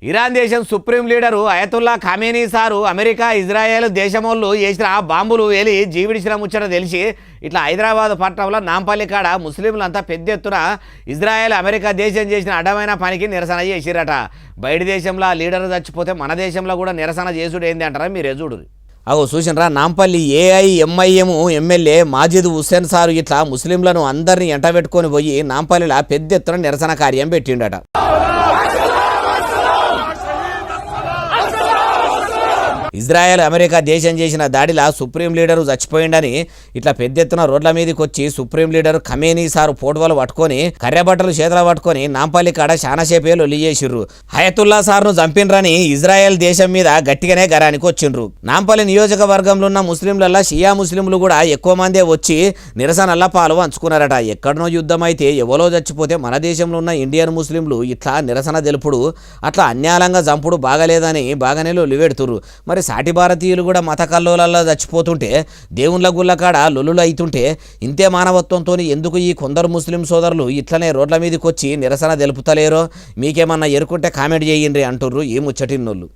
Iran దేశం supreme leader Ayatollah Khamenei sir America Israel దేశమోళ్ళు చేసిన బాంబులు వేలి జీవిడిచిన ముచ్చట తెలిసి ఇట్లా హైదరాబాద్ పట్టణంలో నాంపల్లి కాడ ముస్లింలంతా పెద్ద ఎత్తున ఇజ్రాయెల్ అమెరికా దేశం చేసిన అడ్డమైన పనికి నిరసన చేసిరట. బయట దేశంలో లీడర్ చచ్చిపోతే మన దేశంలో కూడా నిరసన చేసుడు ఏంది అంటారా మీరే చూడు. చూసినరా Nampally AIMIM MLA Majid Hussain sir ఇట్లా ముస్లింలను అందరినీ ఎంటబెట్టుకొని పోయి నాంపల్లిలో పెద్ద ఎత్తున నిరసన కార్యం పెట్టిండట. ఇజ్రాయెల్ అమెరికా దేశం చేసిన దాడిలో సుప్రీం లీడరు చచ్చిపోయిండని ఇట్లా పెద్ద ఎత్తున రోడ్ల మీదకి వచ్చి సుప్రీం లీడర్ ఖమేనీ సారు ఫోటోలు పట్టుకొని కర్రెబట్టలు చేతులు పట్టుకొని నాంపల్లి కాడ శానాసేపే లొల్లి చేసిర్రు. హయతుల్లా సార్ను చంపినరని ఇజ్రాయెల్ దేశం మీద గట్టిగానే గరానికి వచ్చిండ్రు. నాంపల్లి నియోజకవర్గంలో ఉన్న ముస్లింలల్లా షియా ముస్లింలు కూడా ఎక్కువ మందే వచ్చి నిరసనల్లా పాలు పంచుకున్నారట. ఎక్కడనో యుద్ధం అయితే ఎవరో చచ్చిపోతే మన దేశంలో ఉన్న ఇండియన్ ముస్లింలు ఇట్లా నిరసన తెలుపుడు అట్లా అన్యాయంగా చంపుడు బాగలేదని బాగానే లొల్లి పెడుతుర్రు. మరి సాటి భారతీయులు కూడా మత కల్లోలల్లో చచ్చిపోతుంటే దేవుళ్ళ గుళ్ళ కాడ లొల్లులు అవుతుంటే ఇంతే మానవత్వంతో ఎందుకు ఈ కొందరు ముస్లిం సోదరులు ఇట్లనే రోడ్ల మీదకి వచ్చి నిరసన తెలుపుతలేరో మీకేమన్నా ఎరుకుంటే కామెంట్ చేయండి అంటుర్రు ఈ ముచ్చటిన్నోళ్ళు.